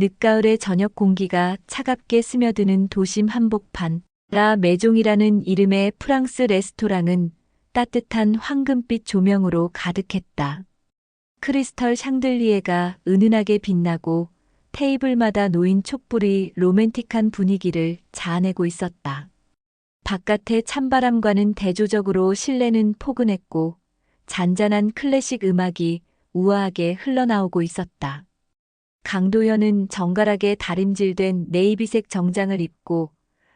늦가을의 저녁 공기가 차갑게 스며드는 도심 한복판, 라 메종이라는 이름의 프랑스 레스토랑은 따뜻한 황금빛 조명으로 가득했다. 크리스털 샹들리에가 은은하게 빛나고 테이블마다 놓인 촛불이 로맨틱한 분위기를 자아내고 있었다. 바깥의 찬바람과는 대조적으로 실내는 포근했고 잔잔한 클래식 음악이 우아하게 흘러나오고 있었다. 강도현은 정갈하게 다림질된 네이비색 정장을 입고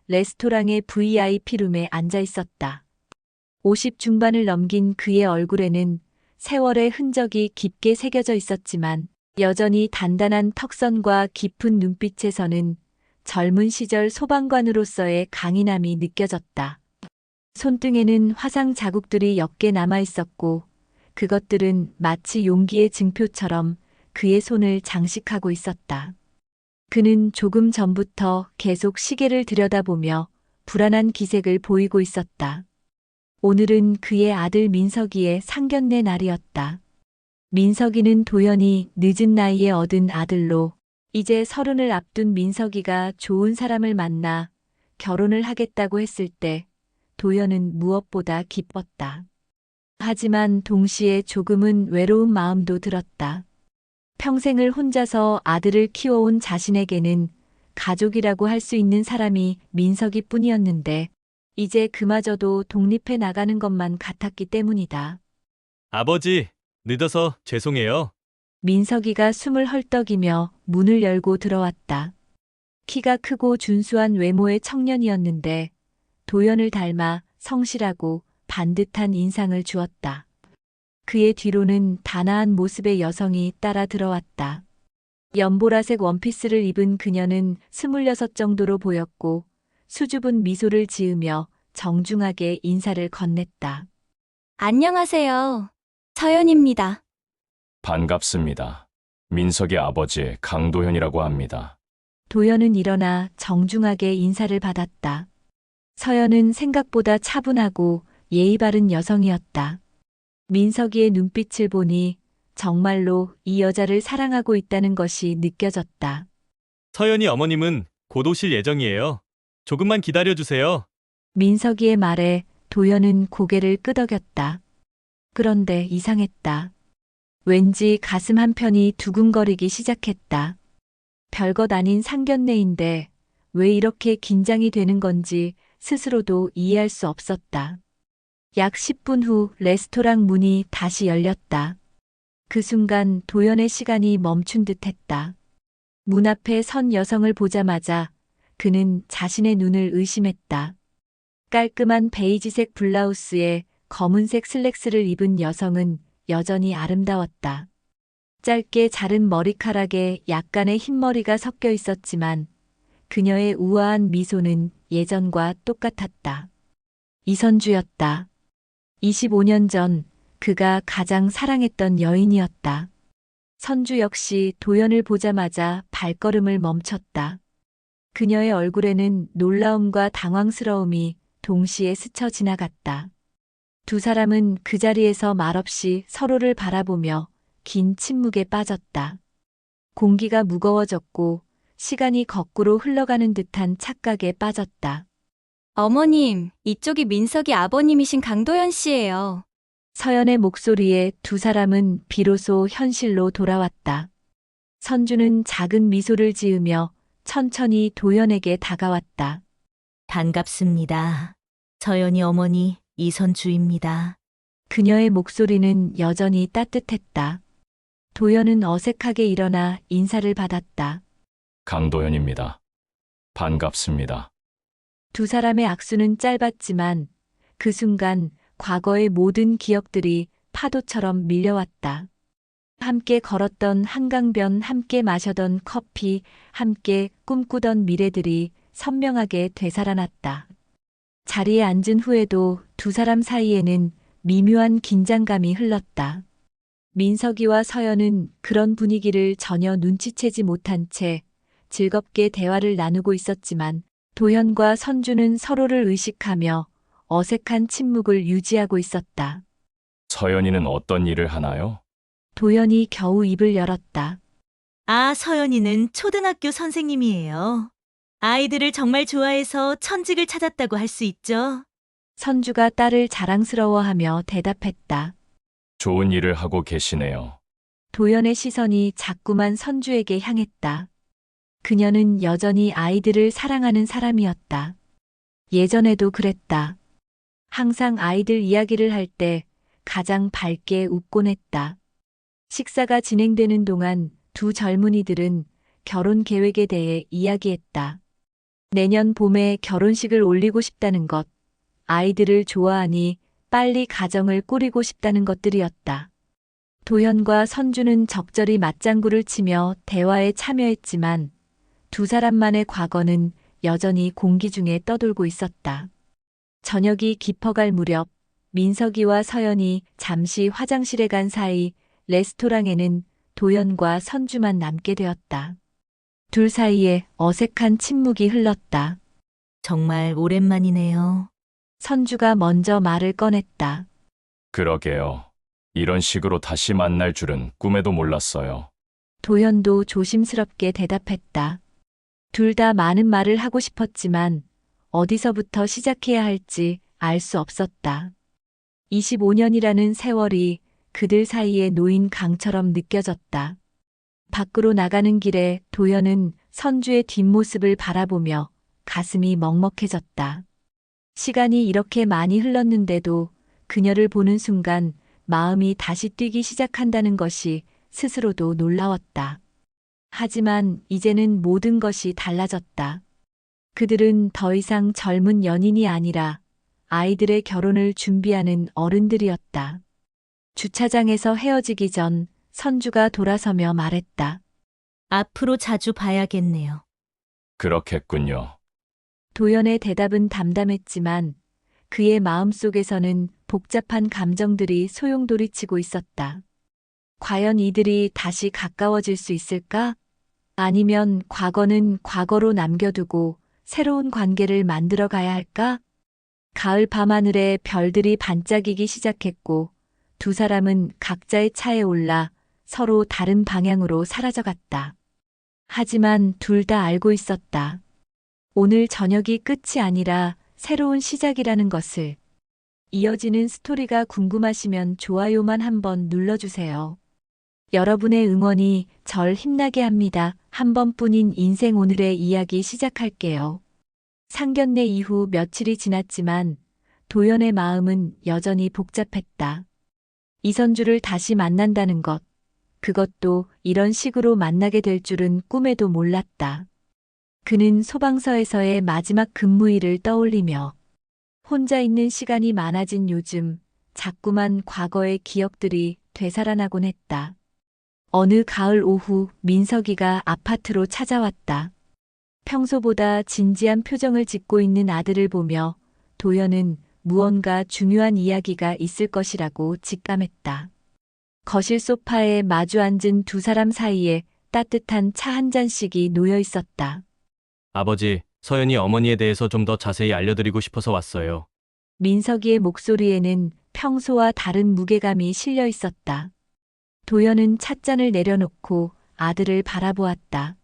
레스토랑의 VIP룸에 앉아 있었다. 50 중반을 넘긴 그의 얼굴에는 세월의 흔적이 깊게 새겨져 있었지만 여전히 단단한 턱선과 깊은 눈빛에서는 젊은 시절 소방관으로서의 강인함이 느껴졌다. 손등에는 화상 자국들이 옅게 남아 있었고 그것들은 마치 용기의 증표처럼 그의 손을 장식하고 있었다. 그는 조금 전부터 계속 시계를 들여다보며 불안한 기색을 보이고 있었다. 오늘은 그의 아들 민석이의 상견례 날이었다. 민석이는 도연이 늦은 나이에 얻은 아들로 이제 30을 앞둔 민석이가 좋은 사람을 만나 결혼을 하겠다고 했을 때 도연은 무엇보다 기뻤다. 하지만 동시에 조금은 외로운 마음도 들었다. 평생을 혼자서 아들을 키워온 자신에게는 가족이라고 할 수 있는 사람이 민석이뿐이었는데 이제 그마저도 독립해 나가는 것만 같았기 때문이다. 아버지, 늦어서 죄송해요. 민석이가 숨을 헐떡이며 문을 열고 들어왔다. 키가 크고 준수한 외모의 청년이었는데 도연을 닮아 성실하고 반듯한 인상을 주었다. 그의 뒤로는 단아한 모습의 여성이 따라 들어왔다. 연보라색 원피스를 입은 그녀는 26 정도로 보였고 수줍은 미소를 지으며 정중하게 인사를 건넸다. 안녕하세요. 서연입니다. 반갑습니다. 민석의 아버지 강도현이라고 합니다. 도연은 일어나 정중하게 인사를 받았다. 서연은 생각보다 차분하고 예의 바른 여성이었다. 민석이의 눈빛을 보니 정말로 이 여자를 사랑하고 있다는 것이 느껴졌다. 서연이 어머님은 곧 오실 예정이에요. 조금만 기다려주세요. 민석이의 말에 도연은 고개를 끄덕였다. 그런데 이상했다. 왠지 가슴 한편이 두근거리기 시작했다. 별것 아닌 상견례인데 왜 이렇게 긴장이 되는 건지 스스로도 이해할 수 없었다. 약 10분 후 레스토랑 문이 다시 열렸다. 그 순간 도연의 시간이 멈춘 듯 했다. 문 앞에 선 여성을 보자마자 그는 자신의 눈을 의심했다. 깔끔한 베이지색 블라우스에 검은색 슬랙스를 입은 여성은 여전히 아름다웠다. 짧게 자른 머리카락에 약간의 흰머리가 섞여 있었지만 그녀의 우아한 미소는 예전과 똑같았다. 이선주였다. 25년 전 그가 가장 사랑했던 여인이었다. 선주 역시 도연을 보자마자 발걸음을 멈췄다. 그녀의 얼굴에는 놀라움과 당황스러움이 동시에 스쳐 지나갔다. 두 사람은 그 자리에서 말없이 서로를 바라보며 긴 침묵에 빠졌다. 공기가 무거워졌고 시간이 거꾸로 흘러가는 듯한 착각에 빠졌다. 어머님, 이쪽이 민석이 아버님이신 강도현 씨예요. 서연의 목소리에 두 사람은 비로소 현실로 돌아왔다. 선주는 작은 미소를 지으며 천천히 도연에게 다가왔다. 반갑습니다. 서연이 어머니 이선주입니다. 그녀의 목소리는 여전히 따뜻했다. 도연은 어색하게 일어나 인사를 받았다. 강도현입니다. 반갑습니다. 두 사람의 악수는 짧았지만 그 순간 과거의 모든 기억들이 파도처럼 밀려왔다. 함께 걸었던 한강변, 함께 마셔던 커피, 함께 꿈꾸던 미래들이 선명하게 되살아났다. 자리에 앉은 후에도 두 사람 사이에는 미묘한 긴장감이 흘렀다. 민석이와 서연은 그런 분위기를 전혀 눈치채지 못한 채 즐겁게 대화를 나누고 있었지만 도현과 선주는 서로를 의식하며 어색한 침묵을 유지하고 있었다. 서연이는 어떤 일을 하나요? 도연이 겨우 입을 열었다. 아, 서연이는 초등학교 선생님이에요. 아이들을 정말 좋아해서 천직을 찾았다고 할 수 있죠. 선주가 딸을 자랑스러워하며 대답했다. 좋은 일을 하고 계시네요. 도연의 시선이 자꾸만 선주에게 향했다. 그녀는 여전히 아이들을 사랑하는 사람이었다. 예전에도 그랬다. 항상 아이들 이야기를 할 때 가장 밝게 웃곤 했다. 식사가 진행되는 동안 두 젊은이들은 결혼 계획에 대해 이야기했다. 내년 봄에 결혼식을 올리고 싶다는 것, 아이들을 좋아하니 빨리 가정을 꾸리고 싶다는 것들이었다. 도현과 선주는 적절히 맞장구를 치며 대화에 참여했지만 두 사람만의 과거는 여전히 공기 중에 떠돌고 있었다. 저녁이 깊어갈 무렵 민석이와 서연이 잠시 화장실에 간 사이 레스토랑에는 도연과 선주만 남게 되었다. 둘 사이에 어색한 침묵이 흘렀다. 정말 오랜만이네요. 선주가 먼저 말을 꺼냈다. 그러게요. 이런 식으로 다시 만날 줄은 꿈에도 몰랐어요. 도연도 조심스럽게 대답했다. 둘 다 많은 말을 하고 싶었지만 어디서부터 시작해야 할지 알 수 없었다. 25년이라는 세월이 그들 사이에 놓인 강처럼 느껴졌다. 밖으로 나가는 길에 도연은 선주의 뒷모습을 바라보며 가슴이 먹먹해졌다. 시간이 이렇게 많이 흘렀는데도 그녀를 보는 순간 마음이 다시 뛰기 시작한다는 것이 스스로도 놀라웠다. 하지만 이제는 모든 것이 달라졌다. 그들은 더 이상 젊은 연인이 아니라 아이들의 결혼을 준비하는 어른들이었다. 주차장에서 헤어지기 전 선주가 돌아서며 말했다. 앞으로 자주 봐야겠네요. 그렇겠군요. 도연의 대답은 담담했지만 그의 마음속에서는 복잡한 감정들이 소용돌이치고 있었다. 과연 이들이 다시 가까워질 수 있을까? 아니면 과거는 과거로 남겨두고 새로운 관계를 만들어 가야 할까? 가을 밤하늘에 별들이 반짝이기 시작했고 두 사람은 각자의 차에 올라 서로 다른 방향으로 사라져갔다. 하지만 둘 다 알고 있었다. 오늘 저녁이 끝이 아니라 새로운 시작이라는 것을. 이어지는 스토리가 궁금하시면 좋아요만 한번 눌러주세요. 여러분의 응원이 절 힘나게 합니다. 한 번뿐인 인생 오늘의 이야기 시작할게요. 상견례 이후 며칠이 지났지만 도연의 마음은 여전히 복잡했다. 이선주를 다시 만난다는 것, 그것도 이런 식으로 만나게 될 줄은 꿈에도 몰랐다. 그는 소방서에서의 마지막 근무일을 떠올리며 혼자 있는 시간이 많아진 요즘 자꾸만 과거의 기억들이 되살아나곤 했다. 어느 가을 오후 민석이가 아파트로 찾아왔다. 평소보다 진지한 표정을 짓고 있는 아들을 보며 도연은 무언가 중요한 이야기가 있을 것이라고 직감했다. 거실 소파에 마주 앉은 두 사람 사이에 따뜻한 차 한 잔씩이 놓여 있었다. 아버지, 서연이 어머니에 대해서 좀 더 자세히 알려드리고 싶어서 왔어요. 민석이의 목소리에는 평소와 다른 무게감이 실려 있었다. 도연은 찻잔을 내려놓고 아들을 바라보았다.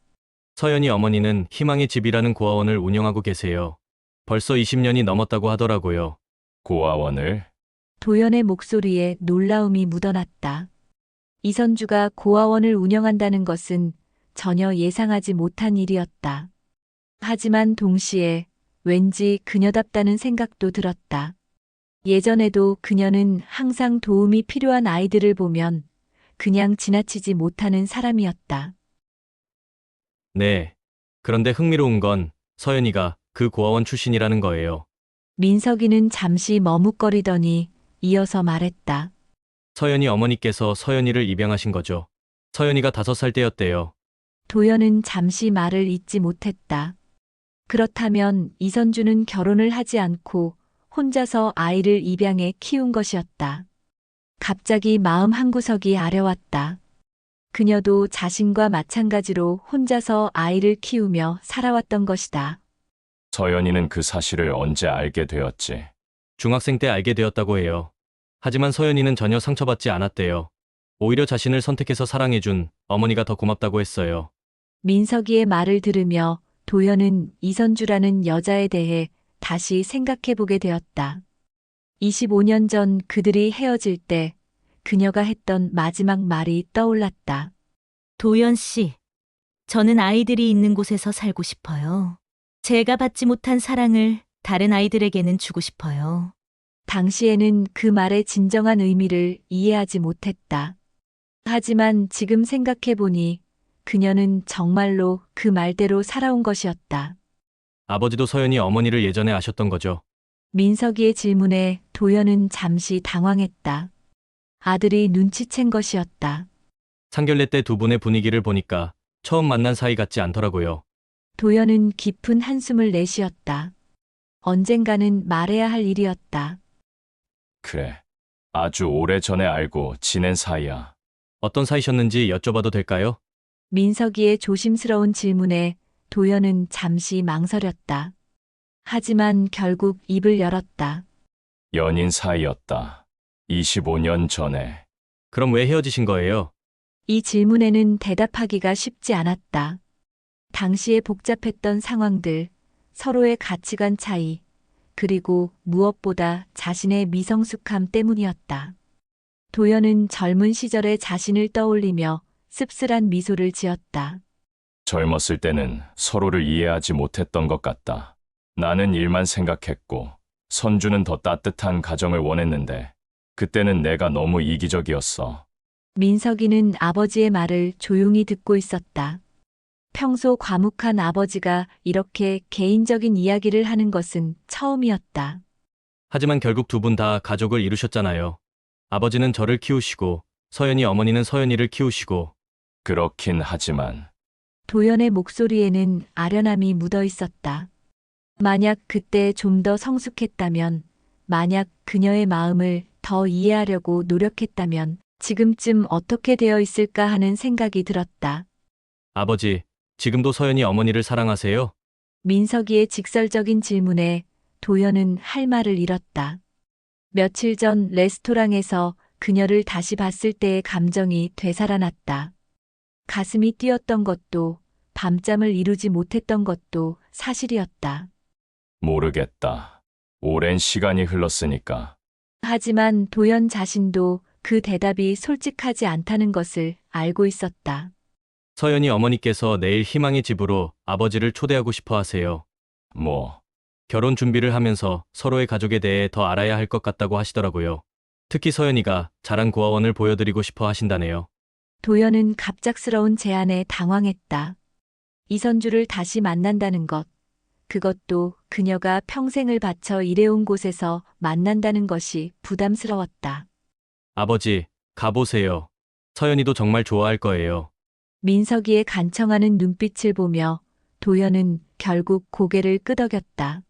서연이 어머니는 희망의 집이라는 고아원을 운영하고 계세요. 벌써 20년이 넘었다고 하더라고요. 고아원을? 도연의 목소리에 놀라움이 묻어났다. 이선주가 고아원을 운영한다는 것은 전혀 예상하지 못한 일이었다. 하지만 동시에 왠지 그녀답다는 생각도 들었다. 예전에도 그녀는 항상 도움이 필요한 아이들을 보면 그냥 지나치지 못하는 사람이었다. 네. 그런데 흥미로운 건 서연이가 그 고아원 출신이라는 거예요. 민석이는 잠시 머뭇거리더니 이어서 말했다. 서연이 어머니께서 서연이를 입양하신 거죠. 서연이가 5살 때였대요. 도연은 잠시 말을 잇지 못했다. 그렇다면 이선주는 결혼을 하지 않고 혼자서 아이를 입양해 키운 것이었다. 갑자기 마음 한구석이 아려왔다. 그녀도 자신과 마찬가지로 혼자서 아이를 키우며 살아왔던 것이다. 서연이는 그 사실을 언제 알게 되었지? 중학생 때 알게 되었다고 해요. 하지만 서연이는 전혀 상처받지 않았대요. 오히려 자신을 선택해서 사랑해준 어머니가 더 고맙다고 했어요. 민석이의 말을 들으며 도연은 이선주라는 여자에 대해 다시 생각해보게 되었다. 25년 전 그들이 헤어질 때 그녀가 했던 마지막 말이 떠올랐다. 도연 씨, 저는 아이들이 있는 곳에서 살고 싶어요. 제가 받지 못한 사랑을 다른 아이들에게는 주고 싶어요. 당시에는 그 말의 진정한 의미를 이해하지 못했다. 하지만 지금 생각해보니 그녀는 정말로 그 말대로 살아온 것이었다. 아버지도 서연이 어머니를 예전에 아셨던 거죠. 민석이의 질문에 도연은 잠시 당황했다. 아들이 눈치챈 것이었다. 상견례 때 두 분의 분위기를 보니까 처음 만난 사이 같지 않더라고요. 도연은 깊은 한숨을 내쉬었다. 언젠가는 말해야 할 일이었다. 그래. 아주 오래전에 알고 지낸 사이야. 어떤 사이셨는지 여쭤봐도 될까요? 민석이의 조심스러운 질문에 도연은 잠시 망설였다. 하지만 결국 입을 열었다. 연인 사이였다. 25년 전에. 그럼 왜 헤어지신 거예요? 이 질문에는 대답하기가 쉽지 않았다. 당시에 복잡했던 상황들, 서로의 가치관 차이, 그리고 무엇보다 자신의 미성숙함 때문이었다. 도연은 젊은 시절의 자신을 떠올리며 씁쓸한 미소를 지었다. 젊었을 때는 서로를 이해하지 못했던 것 같다. 나는 일만 생각했고, 선주는 더 따뜻한 가정을 원했는데, 그때는 내가 너무 이기적이었어. 민석이는 아버지의 말을 조용히 듣고 있었다. 평소 과묵한 아버지가 이렇게 개인적인 이야기를 하는 것은 처음이었다. 하지만 결국 두 분 다 가족을 이루셨잖아요. 아버지는 저를 키우시고 서연이 어머니는 서연이를 키우시고. 그렇긴 하지만, 도연의 목소리에는 아련함이 묻어 있었다. 만약 그때 좀 더 성숙했다면, 만약 그녀의 마음을 더 이해하려고 노력했다면 지금쯤 어떻게 되어 있을까 하는 생각이 들었다. 아버지, 지금도 서연이 어머니를 사랑하세요? 민석이의 직설적인 질문에 도연은 할 말을 잃었다. 며칠 전 레스토랑에서 그녀를 다시 봤을 때의 감정이 되살아났다. 가슴이 뛰었던 것도 밤잠을 이루지 못했던 것도 사실이었다. 모르겠다. 오랜 시간이 흘렀으니까. 하지만 도연 자신도 그 대답이 솔직하지 않다는 것을 알고 있었다. 서연이 어머니께서 내일 희망의 집으로 아버지를 초대하고 싶어 하세요. 뭐, 결혼 준비를 하면서 서로의 가족에 대해 더 알아야 할 것 같다고 하시더라고요. 특히 서연이가 자란 고아원을 보여드리고 싶어 하신다네요. 도연은 갑작스러운 제안에 당황했다. 이선주를 다시 만난다는 것, 그것도 그녀가 평생을 바쳐 일해온 곳에서 만난다는 것이 부담스러웠다. 아버지, 가보세요. 서연이도 정말 좋아할 거예요. 민석이의 간청하는 눈빛을 보며 도연은 결국 고개를 끄덕였다.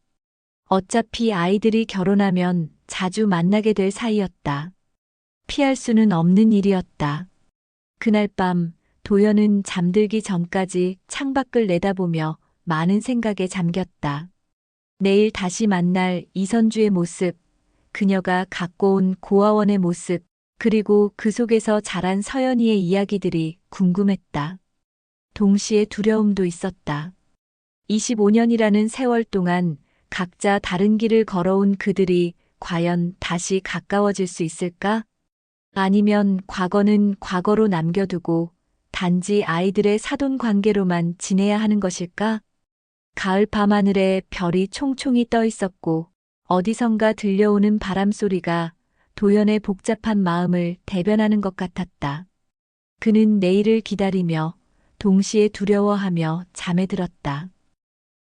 어차피 아이들이 결혼하면 자주 만나게 될 사이였다. 피할 수는 없는 일이었다. 그날 밤 도연은 잠들기 전까지 창밖을 내다보며 많은 생각에 잠겼다. 내일 다시 만날 이선주의 모습, 그녀가 갖고 온 고아원의 모습, 그리고 그 속에서 자란 서연이의 이야기들이 궁금했다. 동시에 두려움도 있었다. 25년이라는 세월 동안 각자 다른 길을 걸어온 그들이 과연 다시 가까워질 수 있을까? 아니면 과거는 과거로 남겨두고 단지 아이들의 사돈 관계로만 지내야 하는 것일까? 가을 밤하늘에 별이 총총히 떠 있었고 어디선가 들려오는 바람 소리가 도연의 복잡한 마음을 대변하는 것 같았다. 그는 내일을 기다리며 동시에 두려워하며 잠에 들었다.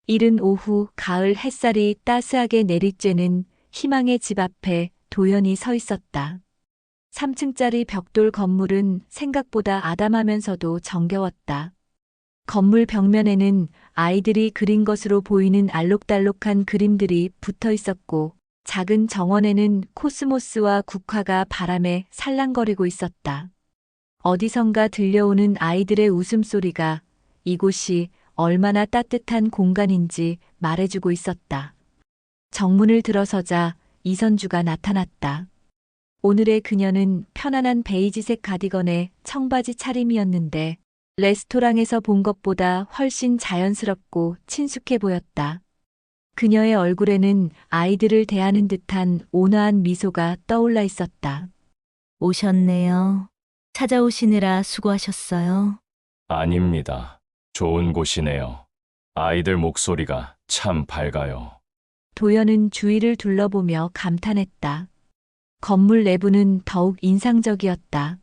이른 오후 가을 햇살이 따스하게 내리쬐는 희망의 집 앞에 도연이 서 있었다. 3층짜리 벽돌 건물은 생각보다 아담하면서도 정겨웠다. 건물 벽면에는 아이들이 그린 것으로 보이는 알록달록한 그림들이 붙어 있었고 작은 정원에는 코스모스와 국화가 바람에 살랑거리고 있었다. 어디선가 들려오는 아이들의 웃음소리가 이곳이 얼마나 따뜻한 공간인지 말해주고 있었다. 정문을 들어서자 이선주가 나타났다. 오늘의 그녀는 편안한 베이지색 가디건에 청바지 차림이었는데 레스토랑에서 본 것보다 훨씬 자연스럽고 친숙해 보였다. 그녀의 얼굴에는 아이들을 대하는 듯한 온화한 미소가 떠올라 있었다. 오셨네요. 찾아오시느라 수고하셨어요. 아닙니다. 좋은 곳이네요. 아이들 목소리가 참 밝아요. 도연은 주위를 둘러보며 감탄했다. 건물 내부는 더욱 인상적이었다.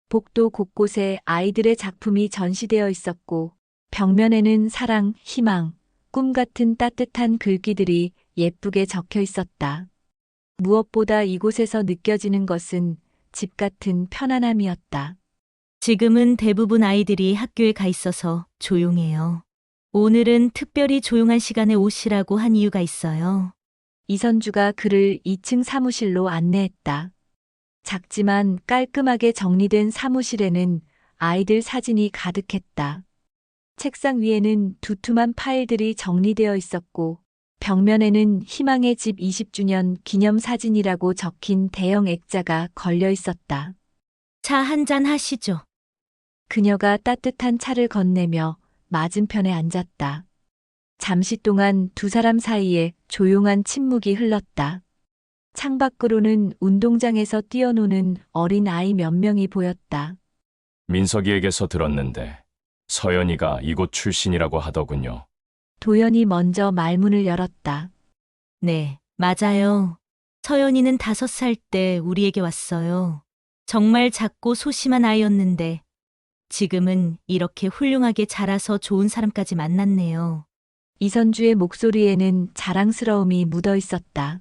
복도 곳곳에 아이들의 작품이 전시되어 있었고 벽면에는 사랑, 희망, 꿈 같은 따뜻한 글귀들이 예쁘게 적혀 있었다. 무엇보다 이곳에서 느껴지는 것은 집 같은 편안함이었다. 지금은 대부분 아이들이 학교에 가 있어서 조용해요. 오늘은 특별히 조용한 시간에 오시라고 한 이유가 있어요. 이선주가 그를 2층 사무실로 안내했다. 작지만 깔끔하게 정리된 사무실에는 아이들 사진이 가득했다. 책상 위에는 두툼한 파일들이 정리되어 있었고 벽면에는 희망의 집 20주년 기념 사진이라고 적힌 대형 액자가 걸려 있었다. 차 한잔 하시죠. 그녀가 따뜻한 차를 건네며 맞은편에 앉았다. 잠시 동안 두 사람 사이에 조용한 침묵이 흘렀다. 창밖으로는 운동장에서 뛰어노는 어린 아이 몇 명이 보였다. 민석이에게서 들었는데 서연이가 이곳 출신이라고 하더군요. 도연이 먼저 말문을 열었다. 네, 맞아요. 서연이는 5살 때 우리에게 왔어요. 정말 작고 소심한 아이였는데 지금은 이렇게 훌륭하게 자라서 좋은 사람까지 만났네요. 이선주의 목소리에는 자랑스러움이 묻어 있었다.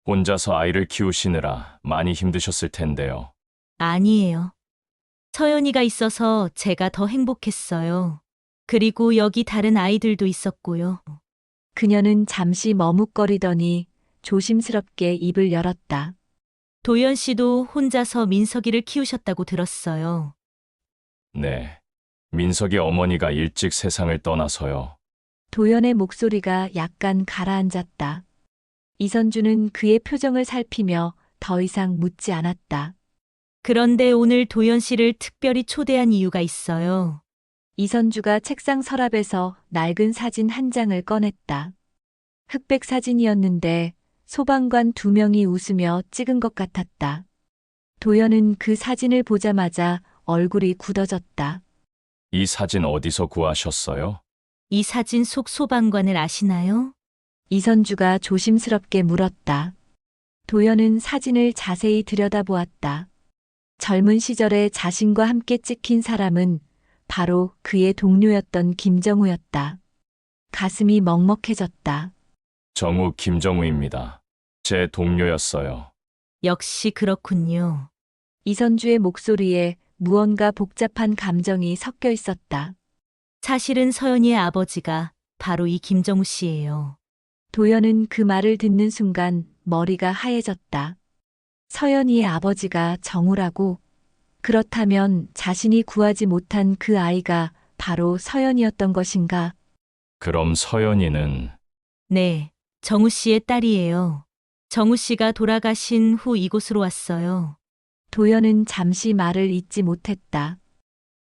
혼자서 아이를 키우시느라 많이 힘드셨을 텐데요. 아니에요. 서연이가 있어서 제가 더 행복했어요. 그리고 여기 다른 아이들도 있었고요. 그녀는 잠시 머뭇거리더니 조심스럽게 입을 열었다. 도연 씨도 혼자서 민석이를 키우셨다고 들었어요. 네. 민석이 어머니가 일찍 세상을 떠나서요. 도연의 목소리가 약간 가라앉았다. 이선주는 그의 표정을 살피며 더 이상 묻지 않았다. 그런데 오늘 도연 씨를 특별히 초대한 이유가 있어요. 이선주가 책상 서랍에서 낡은 사진 한 장을 꺼냈다. 흑백 사진이었는데 소방관 2명이 웃으며 찍은 것 같았다. 도연은 그 사진을 보자마자 얼굴이 굳어졌다. 이 사진 어디서 구하셨어요? 이 사진 속 소방관을 아시나요? 이선주가 조심스럽게 물었다. 도연은 사진을 자세히 들여다보았다. 젊은 시절에 자신과 함께 찍힌 사람은 바로 그의 동료였던 김정우였다. 가슴이 먹먹해졌다. 정우 김정우입니다. 제 동료였어요. 역시 그렇군요. 이선주의 목소리에 무언가 복잡한 감정이 섞여 있었다. 사실은 서연이의 아버지가 바로 이 김정우 씨예요. 도연은 그 말을 듣는 순간 머리가 하얘졌다. 서연이의 아버지가 정우라고? 그렇다면 자신이 구하지 못한 그 아이가 바로 서연이었던 것인가? 그럼 서연이는 네, 정우 씨의 딸이에요. 정우 씨가 돌아가신 후 이곳으로 왔어요. 도연은 잠시 말을 잇지 못했다.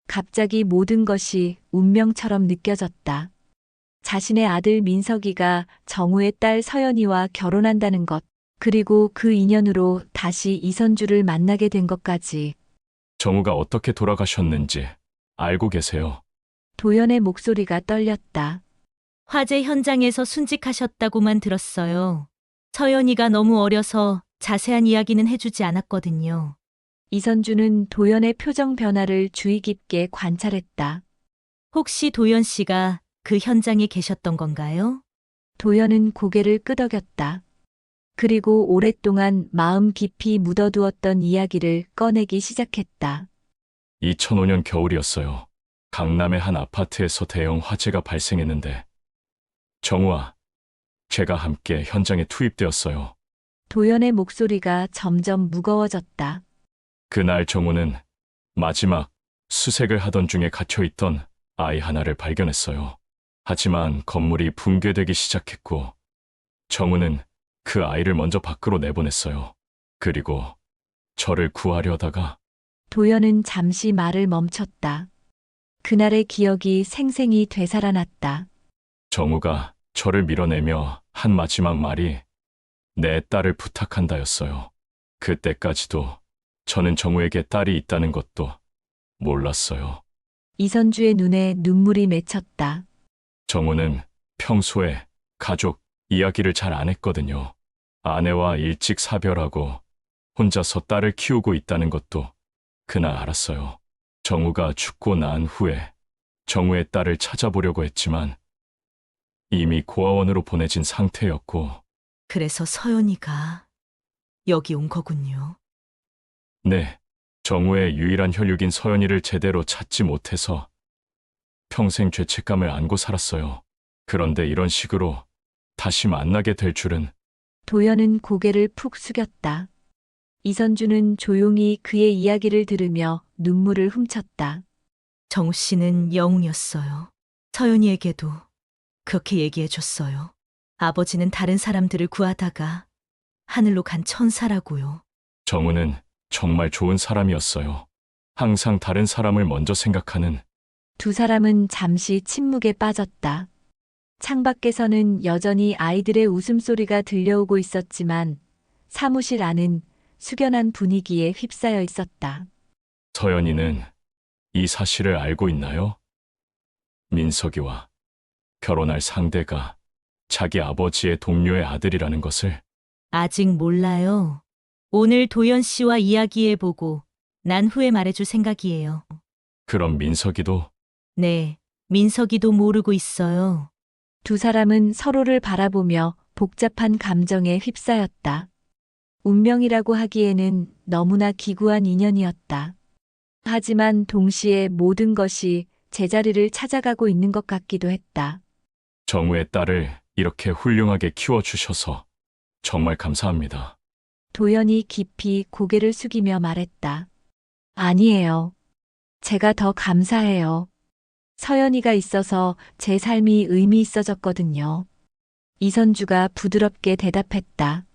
갑자기 모든 것이 운명처럼 느껴졌다. 자신의 아들 민석이가 정우의 딸 서연이와 결혼한다는 것, 그리고 그 인연으로 다시 이선주를 만나게 된 것까지. 정우가 어떻게 돌아가셨는지 알고 계세요? 도연의 목소리가 떨렸다. 화재 현장에서 순직하셨다고만 들었어요. 서연이가 너무 어려서 자세한 이야기는 해주지 않았거든요. 이선주는 도연의 표정 변화를 주의 깊게 관찰했다. 혹시 도연 씨가 그 현장에 계셨던 건가요? 도연은 고개를 끄덕였다. 그리고 오랫동안 마음 깊이 묻어두었던 이야기를 꺼내기 시작했다. 2005년 겨울이었어요. 강남의 한 아파트에서 대형 화재가 발생했는데 정우와 제가 함께 현장에 투입되었어요. 도연의 목소리가 점점 무거워졌다. 그날 정우는 마지막 수색을 하던 중에 갇혀있던 아이 하나를 발견했어요. 하지만 건물이 붕괴되기 시작했고 정우는 그 아이를 먼저 밖으로 내보냈어요. 그리고 저를 구하려다가 도연은 잠시 말을 멈췄다. 그날의 기억이 생생히 되살아났다. 정우가 저를 밀어내며 한 마지막 말이 내 딸을 부탁한다였어요. 그때까지도 저는 정우에게 딸이 있다는 것도 몰랐어요. 이선주의 눈에 눈물이 맺혔다. 정우는 평소에 가족 이야기를 잘 안 했거든요. 아내와 일찍 사별하고 혼자서 딸을 키우고 있다는 것도 그날 알았어요. 정우가 죽고 난 후에 정우의 딸을 찾아보려고 했지만 이미 고아원으로 보내진 상태였고, 그래서 서연이가 여기 온 거군요. 네, 정우의 유일한 혈육인 서연이를 제대로 찾지 못해서 평생 죄책감을 안고 살았어요. 그런데 이런 식으로 다시 만나게 될 줄은. 도연은 고개를 푹 숙였다. 이선주는 조용히 그의 이야기를 들으며 눈물을 훔쳤다. 정우 씨는 영웅이었어요. 서연이에게도 그렇게 얘기해 줬어요. 아버지는 다른 사람들을 구하다가 하늘로 간 천사라고요. 정우는 정말 좋은 사람이었어요. 항상 다른 사람을 먼저 생각하는. 두 사람은 잠시 침묵에 빠졌다. 창밖에서는 여전히 아이들의 웃음소리가 들려오고 있었지만 사무실 안은 숙연한 분위기에 휩싸여 있었다. 서연이는 이 사실을 알고 있나요? 민석이와 결혼할 상대가 자기 아버지의 동료의 아들이라는 것을. 아직 몰라요. 오늘 도연 씨와 이야기해보고 난 후에 말해줄 생각이에요. 그럼 민석이도. 네, 민석이도 모르고 있어요. 두 사람은 서로를 바라보며 복잡한 감정에 휩싸였다. 운명이라고 하기에는 너무나 기구한 인연이었다. 하지만 동시에 모든 것이 제자리를 찾아가고 있는 것 같기도 했다. 정우의 딸을 이렇게 훌륭하게 키워주셔서 정말 감사합니다. 도연이 깊이 고개를 숙이며 말했다. 아니에요. 제가 더 감사해요. 서연이가 있어서 제 삶이 의미 있어졌거든요. 이선주가 부드럽게 대답했다.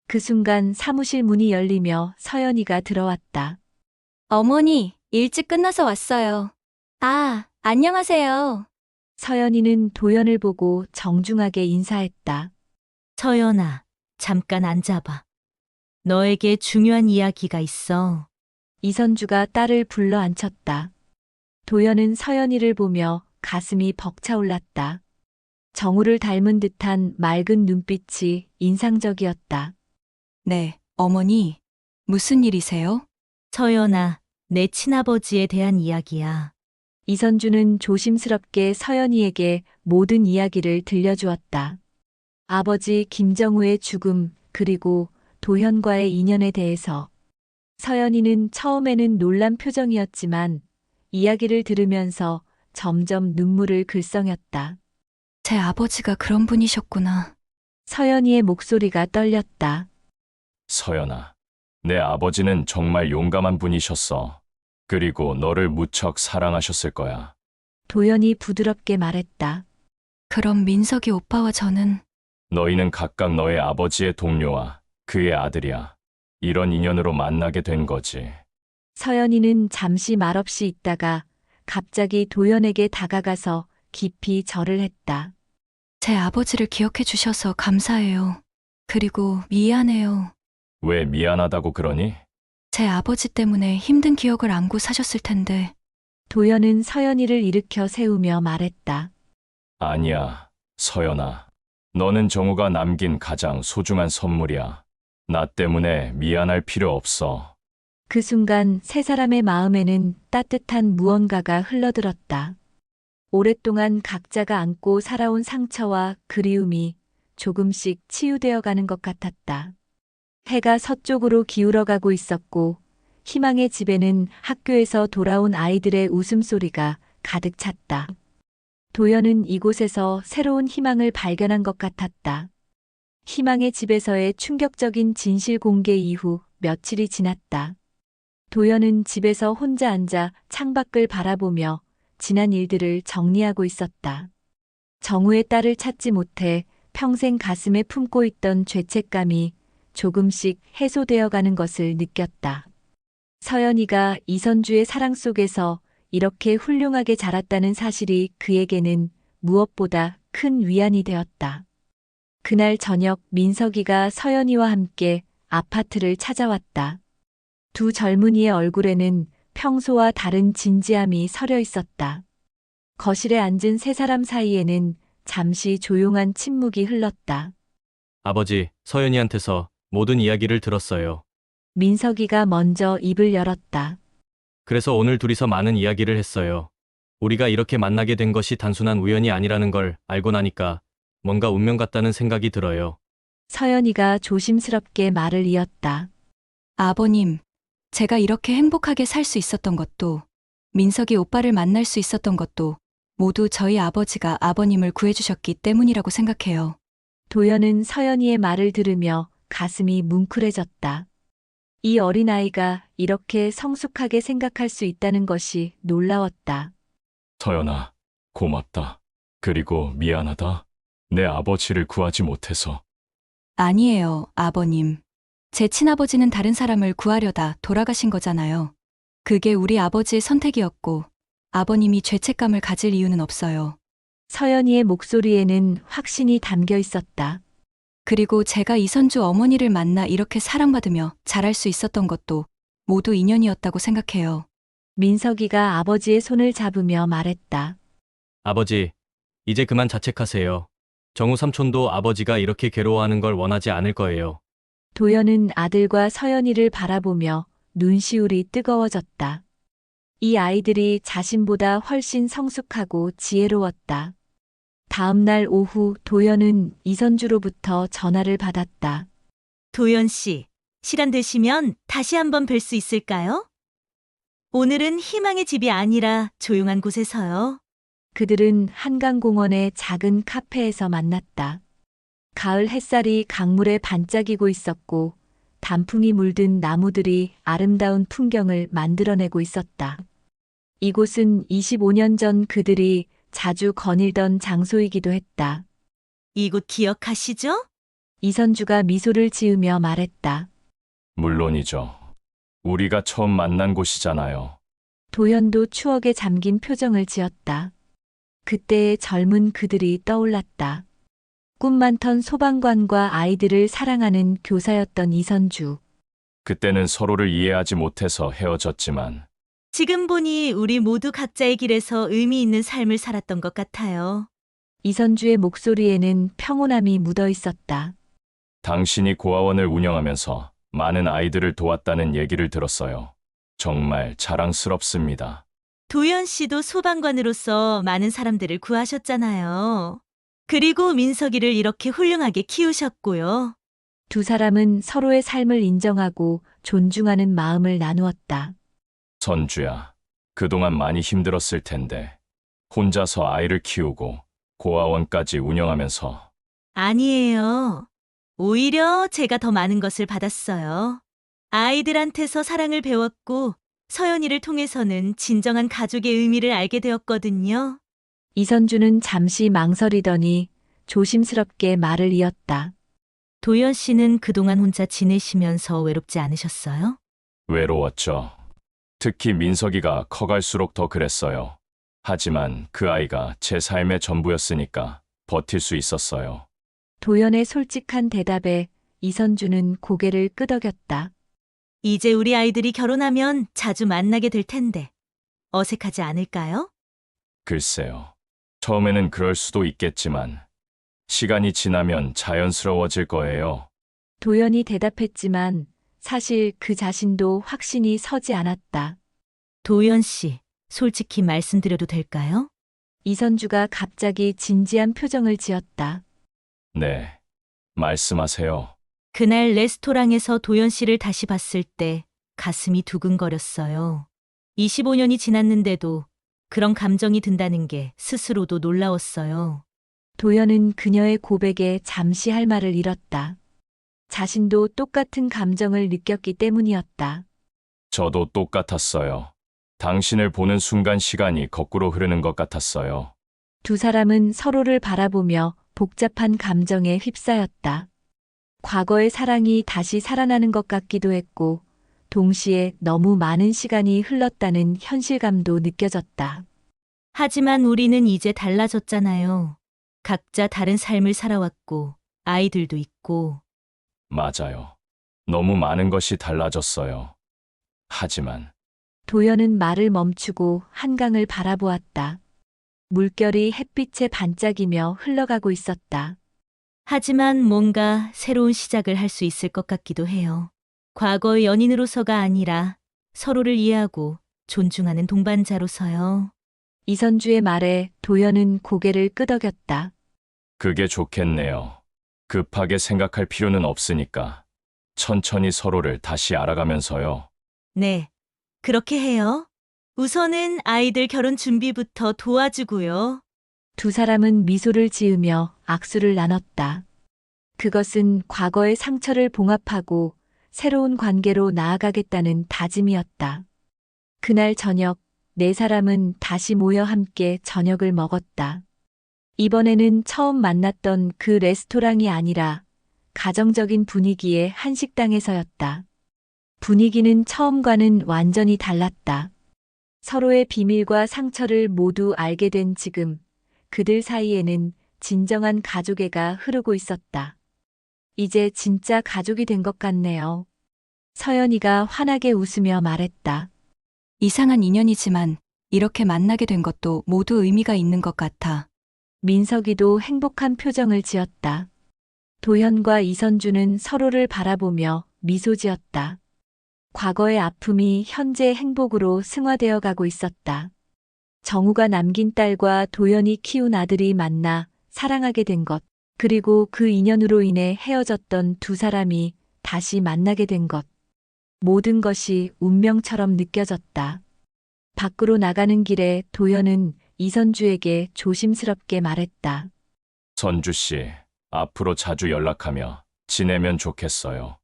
그 순간 사무실 문이 열리며 서연이가 들어왔다. 어머니, 일찍 끝나서 왔어요. 아, 안녕하세요. 서연이는 도연을 보고 정중하게 인사했다. 서연아, 잠깐 앉아봐. 너에게 중요한 이야기가 있어. 이선주가 딸을 불러 앉혔다. 도연은 서연이를 보며 가슴이 벅차올랐다. 정우를 닮은 듯한 맑은 눈빛이 인상적이었다. 네, 어머니, 무슨 일이세요? 서연아, 내 친아버지에 대한 이야기야. 이선주는 조심스럽게 서연이에게 모든 이야기를 들려주었다. 아버지 김정우의 죽음, 그리고 도현과의 인연에 대해서. 서연이는 처음에는 놀란 표정이었지만 이야기를 들으면서 점점 눈물을 글썽였다. 제 아버지가 그런 분이셨구나. 서연이의 목소리가 떨렸다. 서연아, 내 아버지는 정말 용감한 분이셨어. 그리고 너를 무척 사랑하셨을 거야. 도연이 부드럽게 말했다. 그럼 민석이 오빠와 저는 너희는 각각 너의 아버지의 동료와 그의 아들이야. 이런 인연으로 만나게 된 거지. 서연이는 잠시 말없이 있다가 갑자기 도연에게 다가가서 깊이 절을 했다. 제 아버지를 기억해 주셔서 감사해요. 그리고 미안해요. 왜 미안하다고 그러니? 제 아버지 때문에 힘든 기억을 안고 사셨을 텐데 도연은 서연이를 일으켜 세우며 말했다. 아니야, 서연아. 너는 정우가 남긴 가장 소중한 선물이야. 나 때문에 미안할 필요 없어. 그 순간 세 사람의 마음에는 따뜻한 무언가가 흘러들었다. 오랫동안 각자가 안고 살아온 상처와 그리움이 조금씩 치유되어 가는 것 같았다. 해가 서쪽으로 기울어가고 있었고 희망의 집에는 학교에서 돌아온 아이들의 웃음소리가 가득 찼다. 도연은 이곳에서 새로운 희망을 발견한 것 같았다. 희망의 집에서의 충격적인 진실 공개 이후 며칠이 지났다. 도연은 집에서 혼자 앉아 창밖을 바라보며 지난 일들을 정리하고 있었다. 정우의 딸을 찾지 못해 평생 가슴에 품고 있던 죄책감이 조금씩 해소되어 가는 것을 느꼈다. 서연이가 이선주의 사랑 속에서 이렇게 훌륭하게 자랐다는 사실이 그에게는 무엇보다 큰 위안이 되었다. 그날 저녁 민석이가 서연이와 함께 아파트를 찾아왔다. 두 젊은이의 얼굴에는 평소와 다른 진지함이 서려 있었다. 거실에 앉은 세 사람 사이에는 잠시 조용한 침묵이 흘렀다. 아버지, 서연이한테서 모든 이야기를 들었어요. 민석이가 먼저 입을 열었다. 그래서 오늘 둘이서 많은 이야기를 했어요. 우리가 이렇게 만나게 된 것이 단순한 우연이 아니라는 걸 알고 나니까 뭔가 운명 같다는 생각이 들어요. 서연이가 조심스럽게 말을 이었다. 아버님, 제가 이렇게 행복하게 살 수 있었던 것도, 민석이 오빠를 만날 수 있었던 것도 모두 저희 아버지가 아버님을 구해주셨기 때문이라고 생각해요. 도연은 서연이의 말을 들으며 가슴이 뭉클해졌다. 이 어린아이가 이렇게 성숙하게 생각할 수 있다는 것이 놀라웠다. 서연아, 고맙다. 그리고 미안하다. 내 아버지를 구하지 못해서. 아니에요, 아버님. 제 친아버지는 다른 사람을 구하려다 돌아가신 거잖아요. 그게 우리 아버지의 선택이었고, 아버님이 죄책감을 가질 이유는 없어요. 서연이의 목소리에는 확신이 담겨 있었다. 그리고 제가 이선주 어머니를 만나 이렇게 사랑받으며 자랄 수 있었던 것도 모두 인연이었다고 생각해요. 민석이가 아버지의 손을 잡으며 말했다. 아버지, 이제 그만 자책하세요. 정우 삼촌도 아버지가 이렇게 괴로워하는 걸 원하지 않을 거예요. 도연은 아들과 서연이를 바라보며 눈시울이 뜨거워졌다. 이 아이들이 자신보다 훨씬 성숙하고 지혜로웠다. 다음 날 오후 도연은 이선주로부터 전화를 받았다. 도연 씨, 시간 되시면 다시 한번 뵐 수 있을까요? 오늘은 희망의 집이 아니라 조용한 곳에서요. 그들은 한강공원의 작은 카페에서 만났다. 가을 햇살이 강물에 반짝이고 있었고 단풍이 물든 나무들이 아름다운 풍경을 만들어내고 있었다. 이곳은 25년 전 그들이 자주 거닐던 장소이기도 했다. 이곳 기억하시죠? 이선주가 미소를 지으며 말했다. 물론이죠. 우리가 처음 만난 곳이잖아요. 도연도 추억에 잠긴 표정을 지었다. 그때의 젊은 그들이 떠올랐다. 꿈 많던 소방관과 아이들을 사랑하는 교사였던 이선주. 그때는 서로를 이해하지 못해서 헤어졌지만 지금 보니 우리 모두 각자의 길에서 의미 있는 삶을 살았던 것 같아요. 이선주의 목소리에는 평온함이 묻어 있었다. 당신이 고아원을 운영하면서 많은 아이들을 도왔다는 얘기를 들었어요. 정말 자랑스럽습니다. 도연 씨도 소방관으로서 많은 사람들을 구하셨잖아요. 그리고 민석이를 이렇게 훌륭하게 키우셨고요. 두 사람은 서로의 삶을 인정하고 존중하는 마음을 나누었다. 선주야, 그동안 많이 힘들었을 텐데 혼자서 아이를 키우고 고아원까지 운영하면서 아니에요. 오히려 제가 더 많은 것을 받았어요. 아이들한테서 사랑을 배웠고 서연이를 통해서는 진정한 가족의 의미를 알게 되었거든요. 이선주는 잠시 망설이더니 조심스럽게 말을 이었다. 도연 씨는 그동안 혼자 지내시면서 외롭지 않으셨어요? 외로웠죠. 특히 민석이가 커갈수록 더 그랬어요. 하지만 그 아이가 제 삶의 전부였으니까 버틸 수 있었어요. 도연의 솔직한 대답에 이선주는 고개를 끄덕였다. 이제 우리 아이들이 결혼하면 자주 만나게 될 텐데 어색하지 않을까요? 글쎄요. 처음에는 그럴 수도 있겠지만 시간이 지나면 자연스러워질 거예요. 도연이 대답했지만 사실 그 자신도 확신이 서지 않았다. 도연 씨, 솔직히 말씀드려도 될까요? 이선주가 갑자기 진지한 표정을 지었다. 네. 말씀하세요. 그날 레스토랑에서 도연 씨를 다시 봤을 때 가슴이 두근거렸어요. 25년이 지났는데도 그런 감정이 든다는 게 스스로도 놀라웠어요. 도연은 그녀의 고백에 잠시 할 말을 잃었다. 자신도 똑같은 감정을 느꼈기 때문이었다. 저도 똑같았어요. 당신을 보는 순간 시간이 거꾸로 흐르는 것 같았어요. 두 사람은 서로를 바라보며 복잡한 감정에 휩싸였다. 과거의 사랑이 다시 살아나는 것 같기도 했고, 동시에 너무 많은 시간이 흘렀다는 현실감도 느껴졌다. 하지만 우리는 이제 달라졌잖아요. 각자 다른 삶을 살아왔고, 아이들도 있고, 맞아요. 너무 많은 것이 달라졌어요. 하지만 도연은 말을 멈추고 한강을 바라보았다. 물결이 햇빛에 반짝이며 흘러가고 있었다. 하지만 뭔가 새로운 시작을 할 수 있을 것 같기도 해요. 과거의 연인으로서가 아니라 서로를 이해하고 존중하는 동반자로서요. 이선주의 말에 도연은 고개를 끄덕였다. 그게 좋겠네요. 급하게 생각할 필요는 없으니까 천천히 서로를 다시 알아가면서요. 네, 그렇게 해요. 우선은 아이들 결혼 준비부터 도와주고요. 두 사람은 미소를 지으며 악수를 나눴다. 그것은 과거의 상처를 봉합하고 새로운 관계로 나아가겠다는 다짐이었다. 그날 저녁, 네 사람은 다시 모여 함께 저녁을 먹었다. 이번에는 처음 만났던 그 레스토랑이 아니라 가정적인 분위기의 한식당에서였다. 분위기는 처음과는 완전히 달랐다. 서로의 비밀과 상처를 모두 알게 된 지금, 그들 사이에는 진정한 가족애가 흐르고 있었다. 이제 진짜 가족이 된 것 같네요. 서연이가 환하게 웃으며 말했다. 이상한 인연이지만 이렇게 만나게 된 것도 모두 의미가 있는 것 같아. 민석이도 행복한 표정을 지었다. 도현과 이선주는 서로를 바라보며 미소 지었다. 과거의 아픔이 현재의 행복으로 승화되어 가고 있었다. 정우가 남긴 딸과 도연이 키운 아들이 만나 사랑하게 된 것, 그리고 그 인연으로 인해 헤어졌던 두 사람이 다시 만나게 된 것. 모든 것이 운명처럼 느껴졌다. 밖으로 나가는 길에 도연은 이선주에게 조심스럽게 말했다. 선주 씨, 앞으로 자주 연락하며 지내면 좋겠어요.